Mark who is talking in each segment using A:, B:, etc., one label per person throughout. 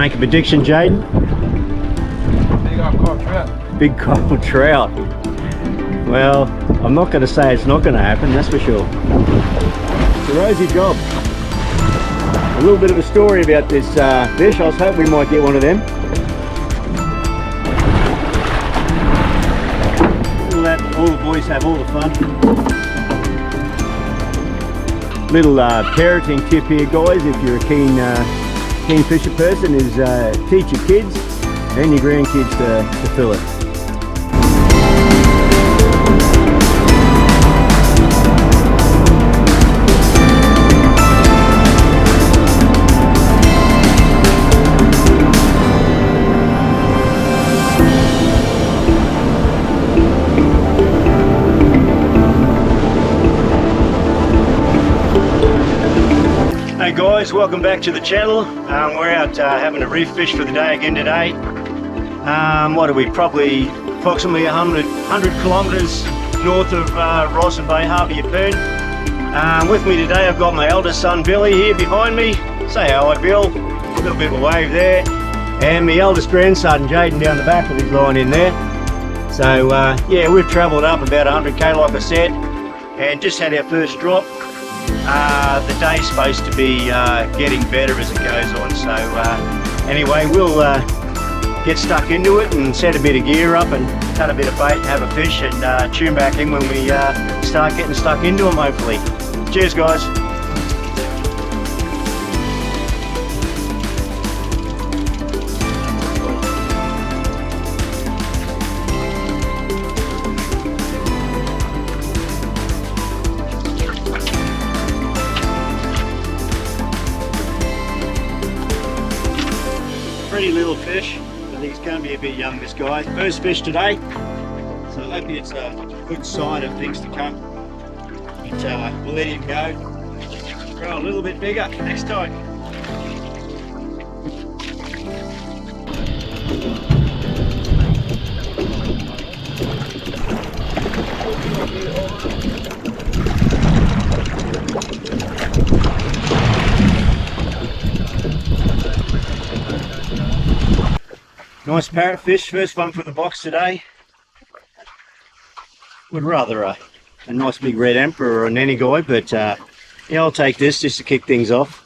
A: Make a prediction, Jayden?
B: Big old cold trout.
A: Big cold trout. Well, I'm not going to say it's not going to happen, that's for sure. It's a rosy job. A little bit of a story about this fish. I was hoping we might get one of them. Let all the boys have all the fun. Little parenting tip here, guys, if you're a keen fisher person, is teach your kids and your grandkids to fill it. Hey guys, welcome back to the channel. We're out having a reef fish for the day again today. What are we, probably approximately 100 kilometres north of Ross and Bay Harbour, Yeppoon. With me today I've got my eldest son Billy here behind me. Say hi Bill, a little bit of a wave there. And my eldest grandson Jayden down the back with his line in there. So yeah, we've travelled up about 100k like I said, and just had our first drop. The day's supposed to be getting better as it goes on, so anyway, we'll get stuck into it and set a bit of gear up and cut a bit of bait and have a fish and tune back in when we start getting stuck into them hopefully. Cheers guys. Pretty little fish. I think he's going to be a bit young, this guy. First fish today, so hopefully it's a good sign of things to come. But we'll let him go. Grow a little bit bigger next time. Nice parrotfish, first one for the box today. Would rather a nice big red emperor or a nanny guy, but yeah, I'll take this just to kick things off.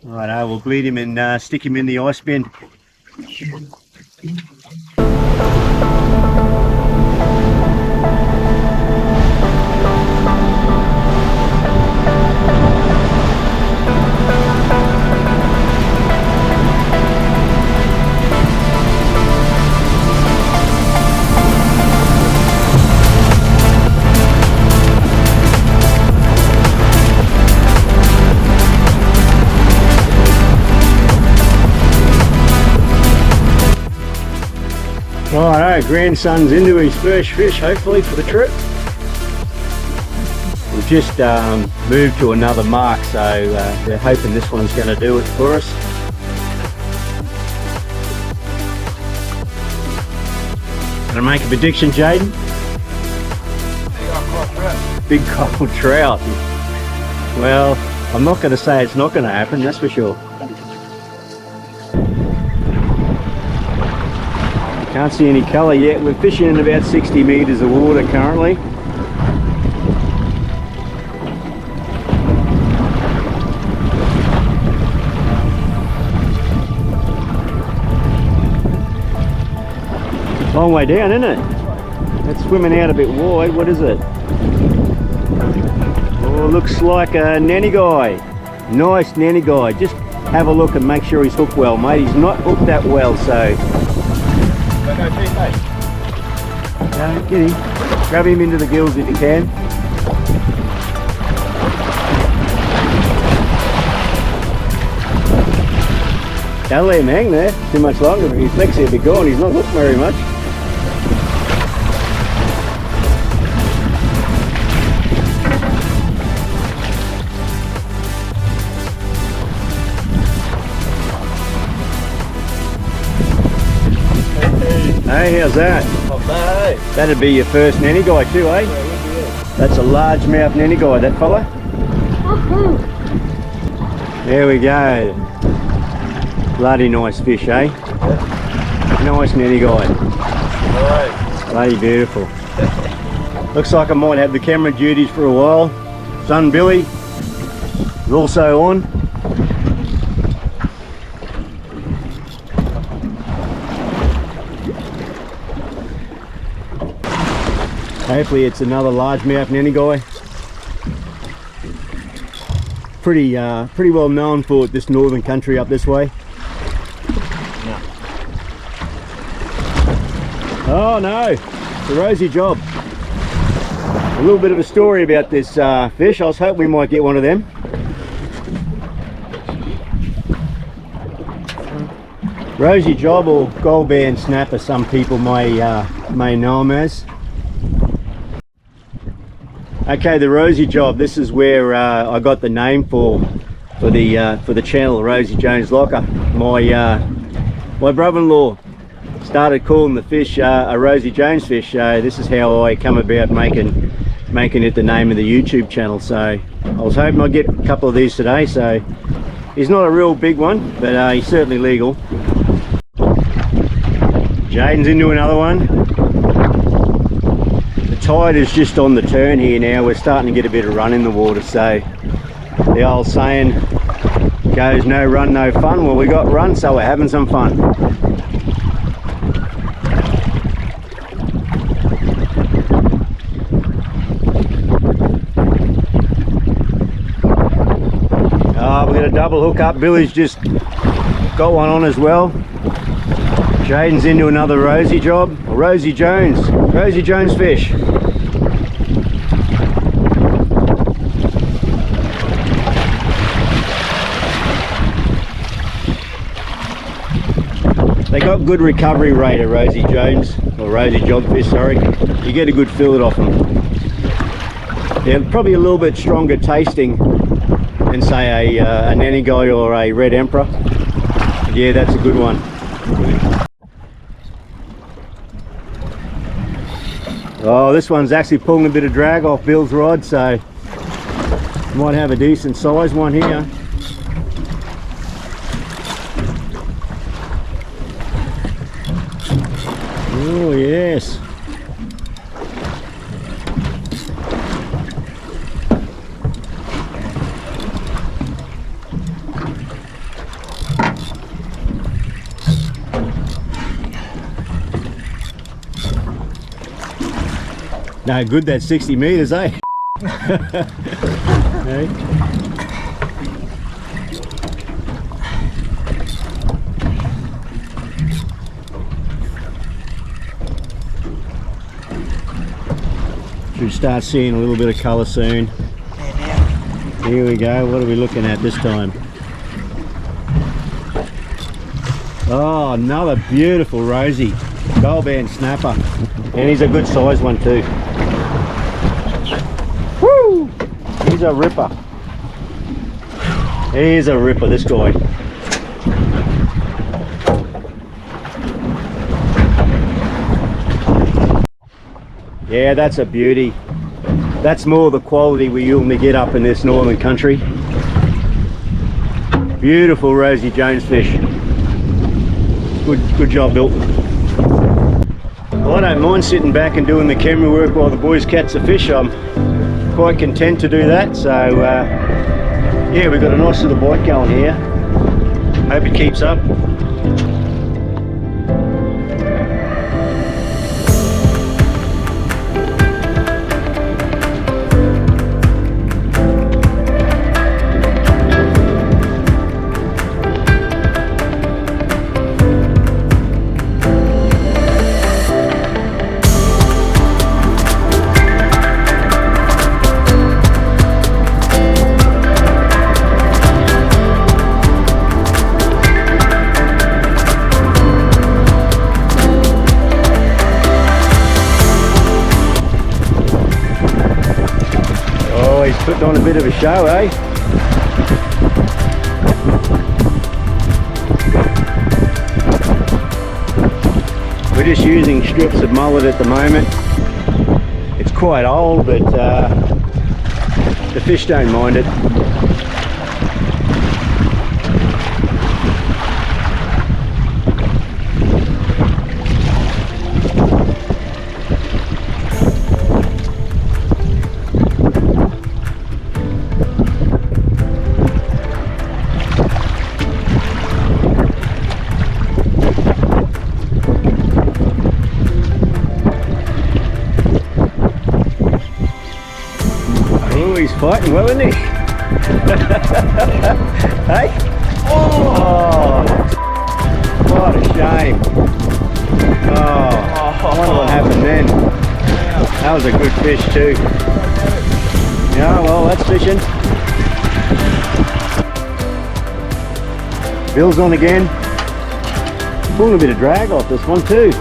A: Righto, we'll bleed him and stick him in the ice bin. Righto, grandson's into his first fish, hopefully, for the trip. We've just moved to another mark, so we're hoping this one's going to do it for us. Gonna make a prediction, Jayden? Big cold trout. Well, I'm not going to say it's not going to happen, that's for sure. Can't see any colour yet. We're fishing in about 60 metres of water currently. Long way down, isn't it? It's swimming out a bit wide. What is it? Oh, looks like a nanny guy. Nice nanny guy. Just have a look and make sure he's hooked well, mate. He's not hooked that well, so... Get him. Grab him into the gills if you can. Don't let him hang there too much longer. His flexi will be gone. He's not hooked very much. Hey, how's that?
B: Not bad.
A: That'd be your first nanny guy too, eh?
B: Yeah,
A: That's a largemouth nanny guy, that fella. There we go. Bloody nice fish, eh? Nice netty guy.
B: Right.
A: Bloody beautiful. Looks like I might have the camera duties for a while. Son Billy is also on. Hopefully it's another largemouth nanny guy. Pretty well known for this northern country up this way.
B: No.
A: Oh no, it's a Rosy Job. A little bit of a story about this fish. I was hoping we might get one of them. Rosy Job, or Goldband Snapper, some people may know him as. Okay, the Rosy Job. This is where I got the name for the channel, Rosy Jones Locker. My brother-in-law started calling the fish a Rosy Jones fish. This is how I come about making it the name of the YouTube channel. So I was hoping I'd get a couple of these today. So he's not a real big one, but he's certainly legal. Jayden's into another one. The tide is just on the turn here now. We're starting to get a bit of run in the water, so the old saying goes, no run, no fun. Well, we got run, so we're having some fun. We got a double hook up. Billy's just got one on as well. Jayden's into another Rosy Job, or Rosy Jones fish. They got good recovery rate of Rosy Jones, or Rosy Jobfish, sorry. You get a good fillet off them. They're probably a little bit stronger tasting than say a nanny guy or a red emperor. Yeah, that's a good one. Oh, this one's actually pulling a bit of drag off Bill's rod, so might have a decent size one here. Oh yes. No good, that 60 meters, eh? Hey. Should start seeing a little bit of colour soon. Here we go. What are we looking at this time? Oh, another beautiful Rosy Goldband Snapper, and he's a good size one too. Woo! He's a ripper. He's a ripper, this guy. Yeah, that's a beauty. That's more the quality we usually get up in this northern country. Beautiful Rosy Jones fish. Good job, Bill. Well, I don't mind sitting back and doing the camera work while the boys catch the fish. I'm quite content to do that. So yeah, we've got a nice little bite going here. Hope it keeps up. Putting on a bit of a show, eh? We're just using strips of mullet at the moment. It's quite old, but the fish don't mind it. fighting well, isn't he? Hey? Oh, what a shame. Oh, I wonder what happened then. That was a good fish too. Yeah, well, that's fishing. Bill's on again. Pulling a bit of drag off this one too.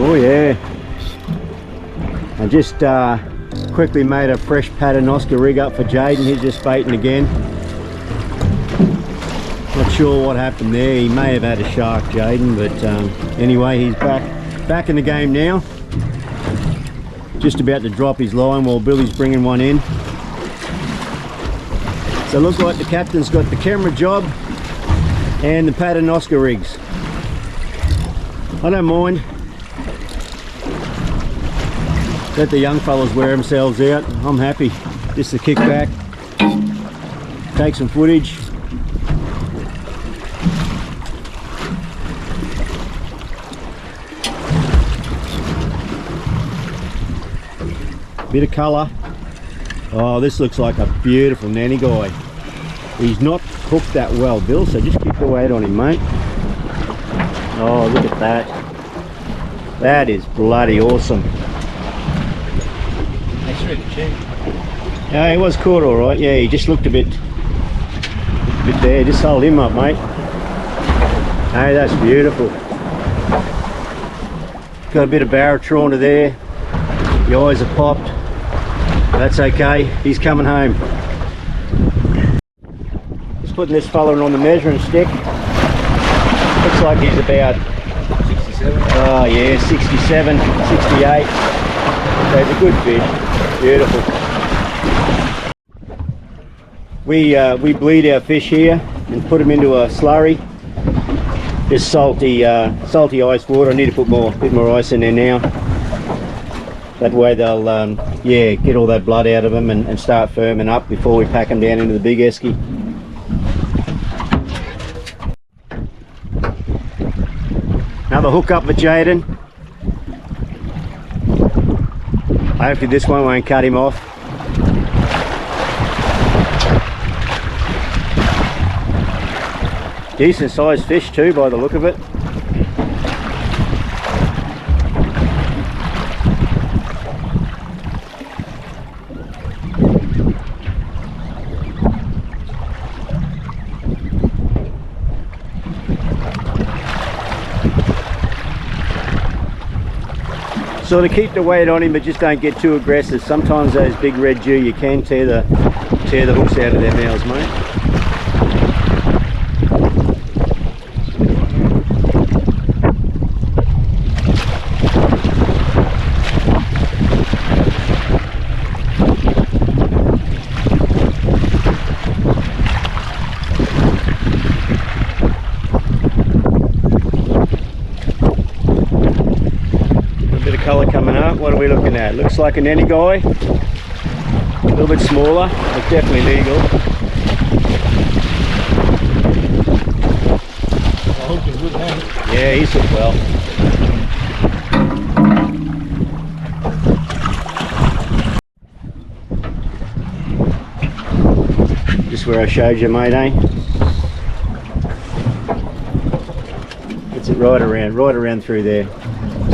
A: Oh yeah. I just quickly made a fresh Paternoster rig up for Jayden. He's just baiting again. Not sure what happened there. He may have had a shark, Jayden, but anyway, he's back in the game now. Just about to drop his line while Billy's bringing one in. So it looks like the captain's got the camera job and the Paternoster rigs. I don't mind. Let the young fellas wear themselves out. I'm happy just to kick back, take some footage. Bit of colour. Oh, this looks like a beautiful nanny guy. He's not hooked that well, Bill, so just keep the weight on him, mate. Oh, look at that. That is bloody awesome. Yeah, he was caught all right. Yeah, he just looked a bit there. Just hold him up, mate. Hey, that's beautiful. Got a bit of barotrauna there. The eyes are popped. That's okay. He's coming home. Just putting this fella on the measuring stick. Looks like he's about 67. Oh yeah, 67, 68. So it's a good fish. Beautiful. We bleed our fish here and put them into a slurry. This salty ice water. I need to put a bit more ice in there now. That way they'll yeah, get all that blood out of them and start firming up before we pack them down into the big esky. Another hook up for Jayden. Hopefully this one won't cut him off. Decent sized fish too by the look of it. Sort of keep the weight on him, but just don't get too aggressive. Sometimes those big red Jew, you can tear the hooks out of their mouths, mate. Colour coming up. What are we looking at? Looks like an any guy, a little bit smaller, but definitely legal. Yeah, he's hooked well. Just where I showed you, mate, eh? It's it right around through there.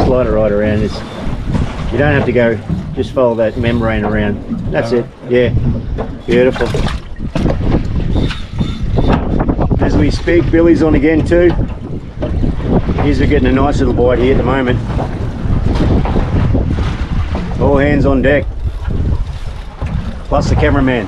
A: Slide it right around. You don't have to go, just follow that membrane around. That's it. Yeah, beautiful. As we speak, Billy's on again too. He's getting a nice little bite here at the moment. All hands on deck, plus the cameraman.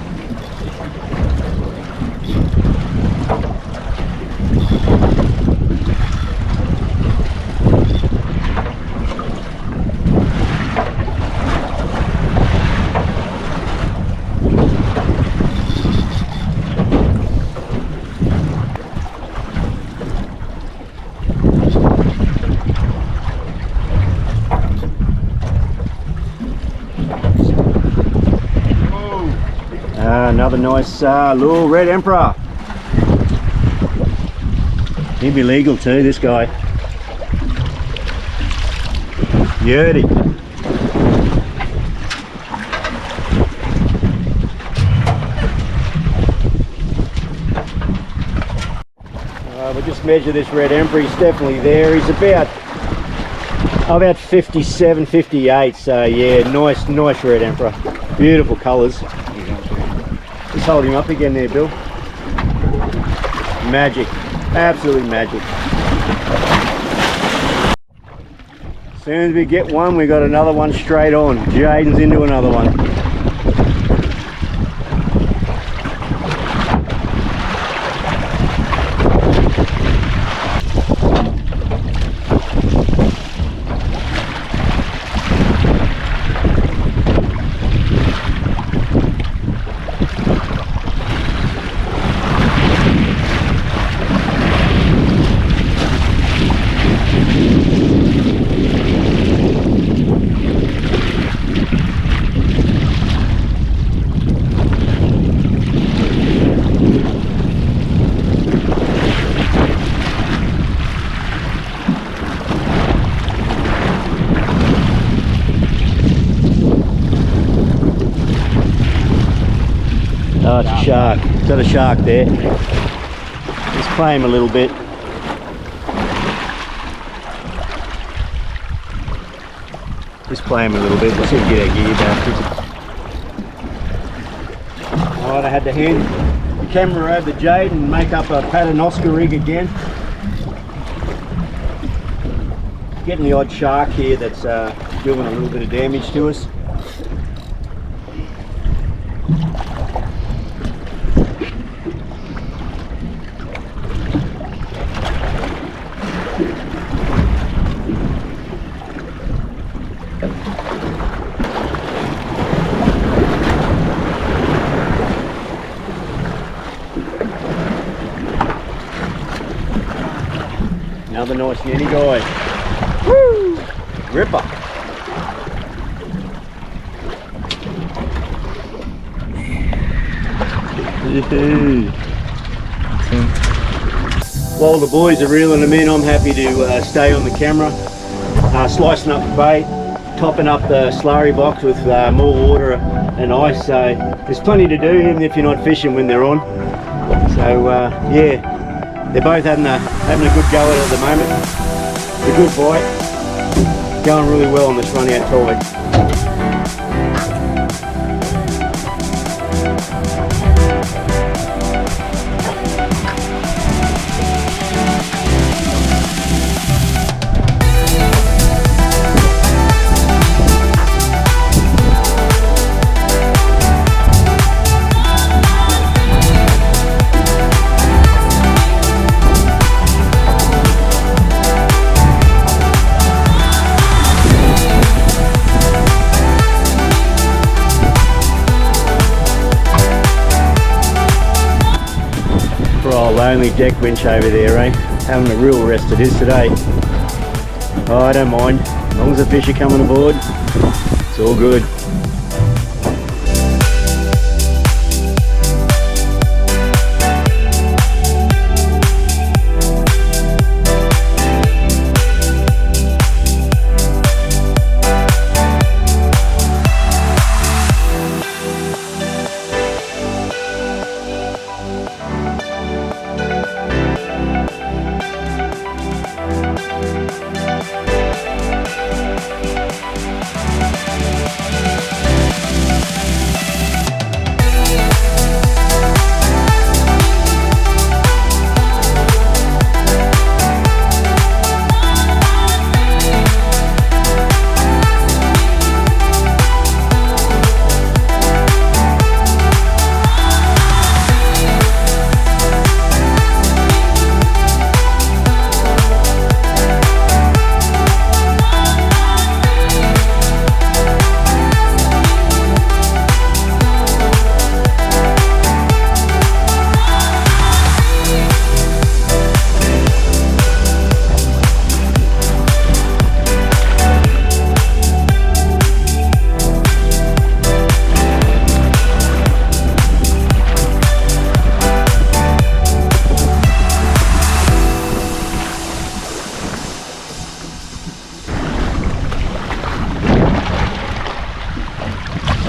A: Another nice little red emperor. He'd be legal too, this guy. Beauty. We'll just measure this red emperor. He's definitely there. He's about 57, 58. So yeah, nice red emperor. Beautiful colours. Just hold him up again there, Bill. Magic, absolutely magic. As soon as we get one, we got another one straight on. Jayden's into another one. Oh, it's a shark. Got a shark there. Just play him a little bit. Just play him a little bit. Let's see if we get our gear back. Alright, I had to hand the camera over to Jayden and make up a Paternoster rig again. Getting the odd shark here that's doing a little bit of damage to us. Another nice unny guy. Woo! Ripper. While the boys are reeling them in, I'm happy to stay on the camera, slicing up the bait, topping up the slurry box with more water and ice. So there's plenty to do, even if you're not fishing when they're on. So yeah. They're both having a good go at it at the moment. It's a good bite. Going really well on this run out tide. Lonely deck winch over there, eh? Having a real rest it is today. Oh, I don't mind. As long as the fish are coming aboard, it's all good.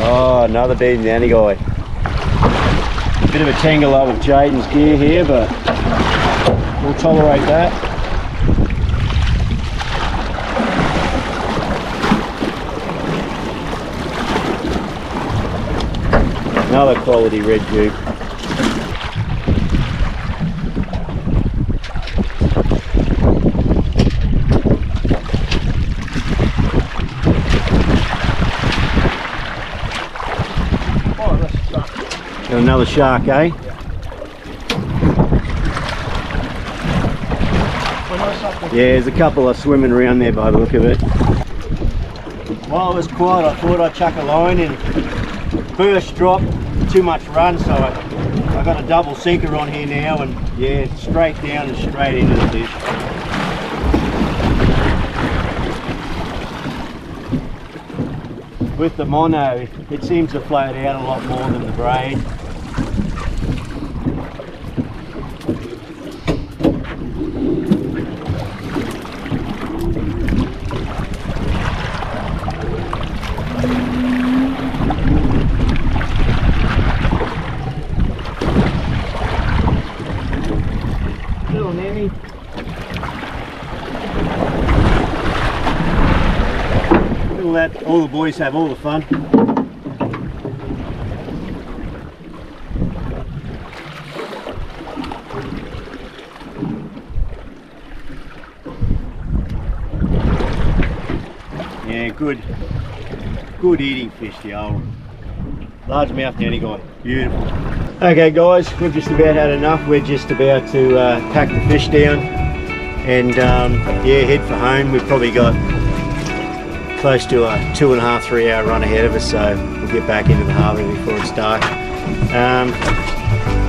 A: Oh, another bead nanny guy. Bit of a tangle up with Jayden's gear here, but we'll tolerate that. Another quality red duke. Another shark, eh? Yeah, there's a couple of swimming around there by the look of it. While it was quiet, I thought I'd chuck a line in. First drop, too much run, so I got a double sinker on here now, and yeah, straight down and straight into the fish. With the mono, it seems to float out a lot more than the braid. Little nanny. Let all the boys have all the fun. Yeah, good eating fish, the old largemouth nanny guy. Beautiful. Okay guys, we've just about had enough. We're just about to pack the fish down and yeah, head for home. We've probably got close to a 2.5 to 3 hour run ahead of us, so we'll get back into the harbour before it's dark.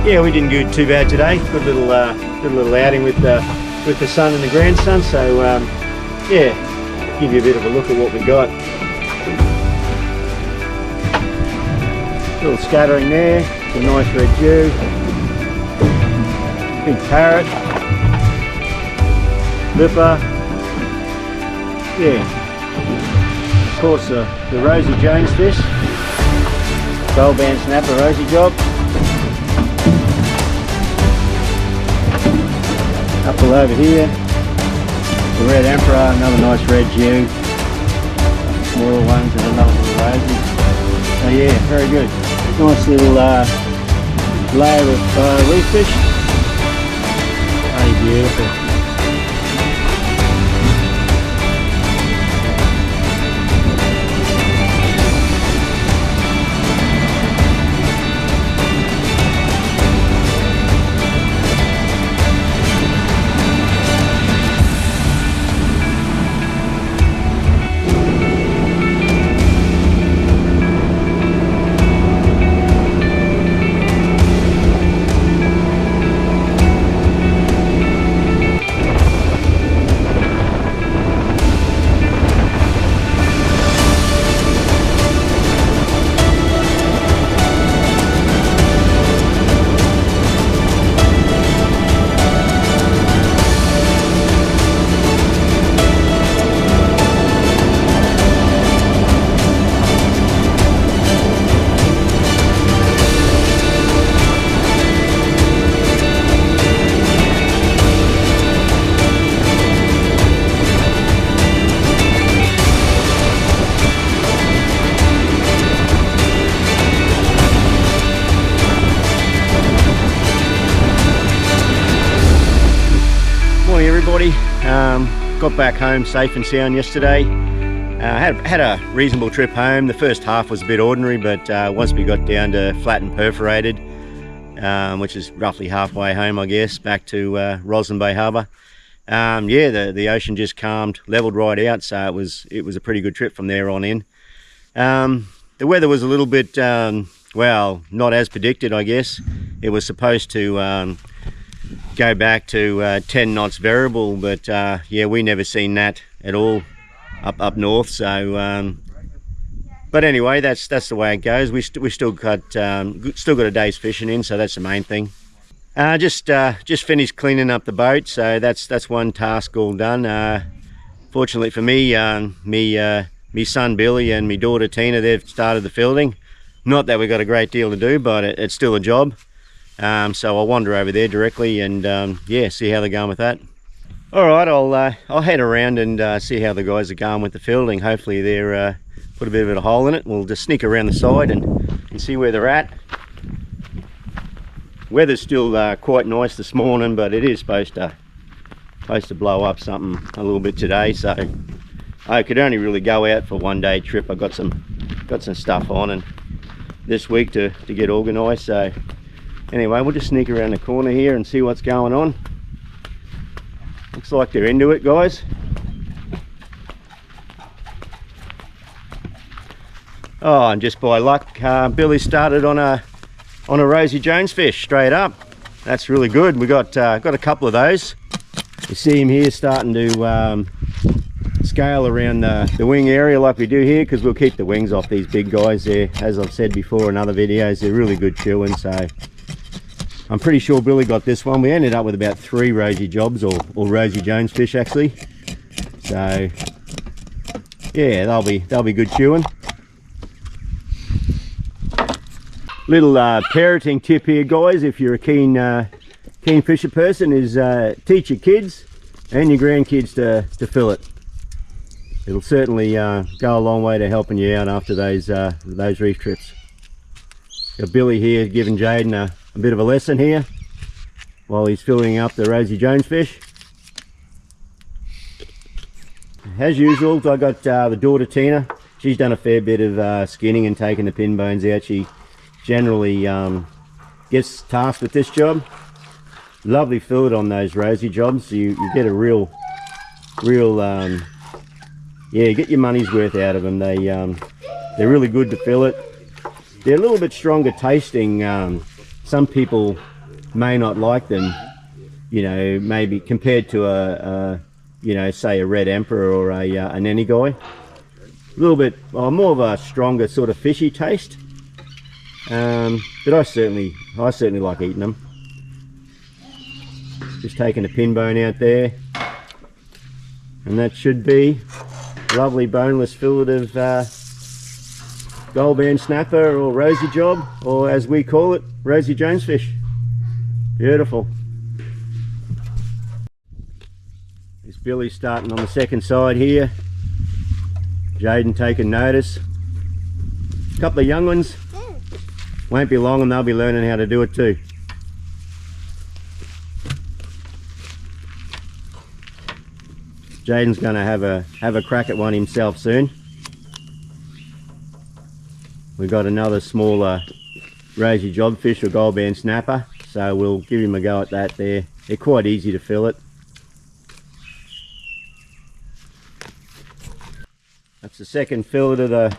A: Yeah, we didn't do too bad today. Good little outing with the son and the grandson. So yeah, give you a bit of a look at what we got. Little scattering there, a nice red dew, big parrot, lipper, yeah. Of course, the Rosy Jones fish, Goldband Snapper, Rosy Job. Couple over here, the red emperor, another nice red dew, smaller ones and another little rosy. So yeah, very good. Nice little layer of reef fish. Very beautiful. Got back home safe and sound yesterday. Had a reasonable trip home. The first half was a bit ordinary, but once we got down to Flat and Perforated, which is roughly halfway home, I guess, back to Roslyn Bay Harbour, yeah, the ocean just calmed, leveled right out, so it was a pretty good trip from there on in. The weather was a little bit, well, not as predicted, I guess. It was supposed to go back to 10 knots variable, but yeah, we never seen that at all up north. So but anyway, that's the way it goes. We still got a day's fishing in, so that's the main thing. Just finished cleaning up the boat, so that's one task all done. Fortunately for me, me son Billy and my daughter Tina, they've started the fielding. Not that we've got a great deal to do, but it's still a job. So I'll wander over there directly and yeah, see how they're going with that. All right, I'll head around and see how the guys are going with the fielding. Hopefully they're put a bit of a hole in it. We'll just sneak around the side and see where they're at. Weather's still quite nice this morning, but it is supposed to blow up something a little bit today. So I could only really go out for one day trip. I got some stuff on and this week to get organised. So anyway, we'll just sneak around the corner here and see what's going on. Looks like they're into it, guys. Oh, and just by luck, Billy started on a Rosy Jones fish straight up. That's really good. We got a couple of those. You see him here starting to scale around the wing area like we do here, because we'll keep the wings off these big guys there. As I've said before in other videos, they're really good chewing. So I'm pretty sure Billy got this one. We ended up with about 3 Rosy Jobs or Rosy Jones fish actually. So yeah, they'll be good chewing. Little parenting tip here, guys, if you're a keen fisher person, is teach your kids and your grandkids to fillet. It'll certainly go a long way to helping you out after those reef trips. Got Billy here giving Jayden a bit of a lesson here while he's filling up the Rosy Jones fish. As usual, I got the daughter Tina. She's done a fair bit of skinning and taking the pin bones out. She generally gets tasked with this job. Lovely fillet on those Rosy Jobs. You get a real yeah, you get your money's worth out of them. They're really good to fillet. They're a little bit stronger tasting. Some people may not like them, you know, maybe compared to a you know, say a red emperor or a nanny guy. A little bit more of a stronger sort of fishy taste. But I certainly like eating them. Just taking a pin bone out there, and that should be a lovely boneless fillet of Goldband Snapper or Rosy Job, or as we call it, Rosy Jones fish. Beautiful. This Billy's starting on the second side here. Jayden taking notice. A couple of young ones. Won't be long and they'll be learning how to do it too. Jayden's going to have a crack at one himself soon. We've got another smaller Rosy Jobfish or Goldband Snapper, so we'll give him a go at that there. They're quite easy to fillet. That's the second fillet of the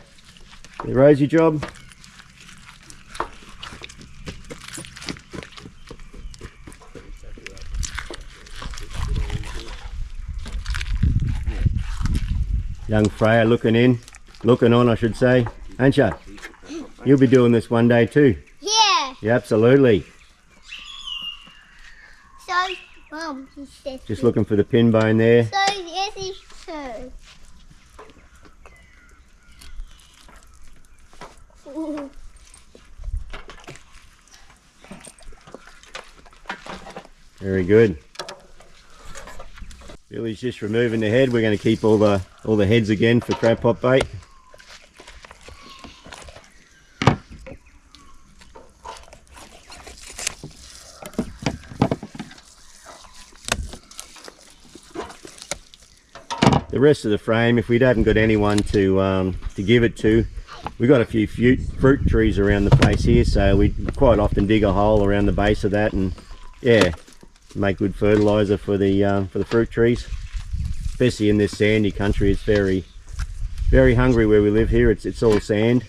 A: Rosy Job. Young Freya looking on I should say, ain't ya? You'll be doing this one day too.
C: Yeah.
A: Yeah, absolutely.
C: So, Mum, he said.
A: Just looking for the pin bone there.
C: So, yes, it's true.
A: Very good. Billy's just removing the head. We're going to keep all the heads again for crab pot bait. The rest of the frame, if we haven't got anyone to give it to, we've got a few fruit trees around the place here, so we quite often dig a hole around the base of that, and yeah, make good fertilizer for the fruit trees. Especially in this sandy country, it's very hungry where we live here. It's all sand.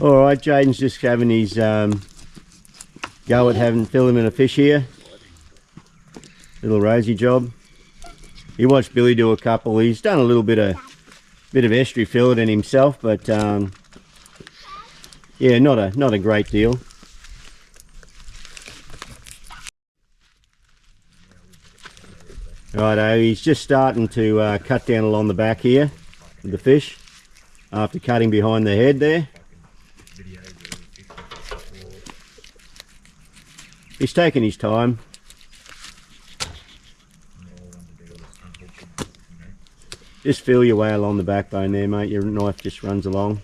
A: All right, Jayden's just having his go at filling a fish here. Little Rosy Job. He watched Billy do a couple. He's done a little bit of estuary filleting himself, but yeah, not a great deal. Righto, he's just starting to cut down along the back here. the fish after cutting behind the head there. He's taking his time. Just feel your way along the backbone there, mate. Your knife just runs along.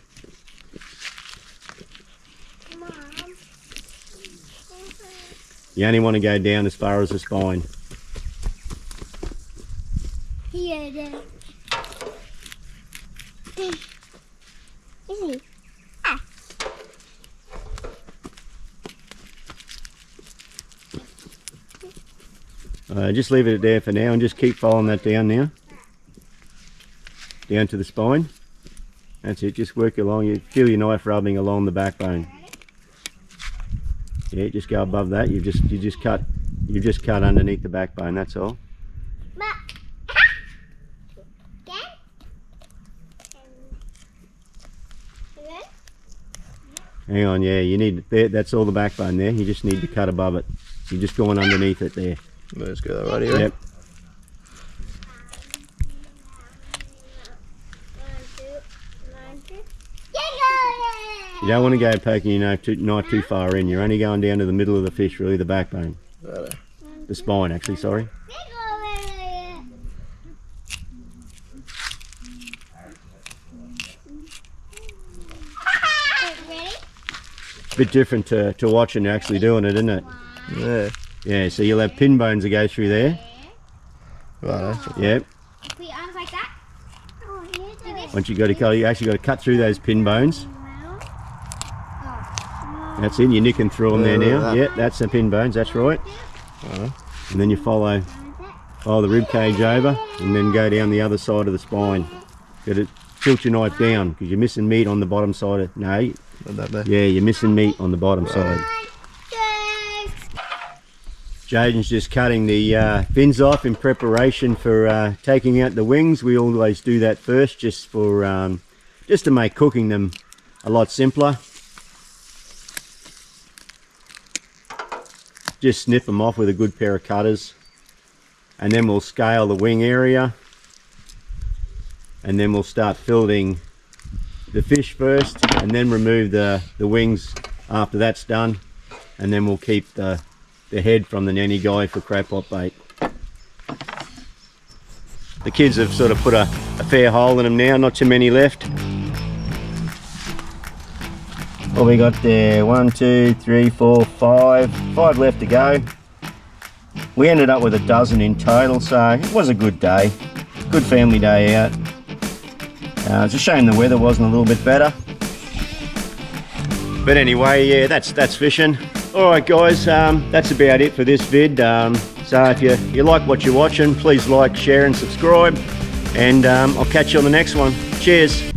A: You only want to go down as far as the spine.
C: Here, there. Is he?
A: Just leave it there for now and just keep following that down now. Down to the spine. That's it, just work along. You feel your knife rubbing along the backbone. Yeah, just go above that. You've just cut underneath the backbone, that's all. Hang on, yeah, you need that's all the backbone there. You just need to cut above it. You're just going underneath it there.
B: Let's go right here.
A: Yep. You don't want to go poking your knife too far in. You're only going down to the middle of the fish, really, the backbone. The spine, actually, sorry. Bit different to watching and actually doing it, isn't it?
B: Yeah.
A: Yeah, so you'll have pin bones that go through there.
B: Right.
A: Yep.
C: Put your arms like that.
A: Once you actually got to cut through those pin bones. That's it, you're nicking through them there now. Yeah, that's the pin bones, that's right. And then you follow the rib cage over and then go down the other side of the spine. Got to tilt your knife down because you're missing meat on the bottom side of, no. Yeah, you're missing meat on the bottom side. Jayden's just cutting the fins off in preparation for taking out the wings. We always do that first just for just to make cooking them a lot simpler. Just snip them off with a good pair of cutters, and then we'll scale the wing area, and then we'll start filleting the fish first and then remove the wings after that's done, and then we'll keep the head from the nanny guy for crab pot bait. The kids have sort of put a fair hole in them now, not too many left. Well, we got there 1, 2, 3, 4, 5 left to go. We ended up with a dozen in total, so it was a good day. Good family day out. It's a shame the weather wasn't a little bit better. But anyway, yeah, that's fishing. Alright guys, that's about it for this vid. So if you like what you're watching, please like, share and subscribe. And I'll catch you on the next one. Cheers.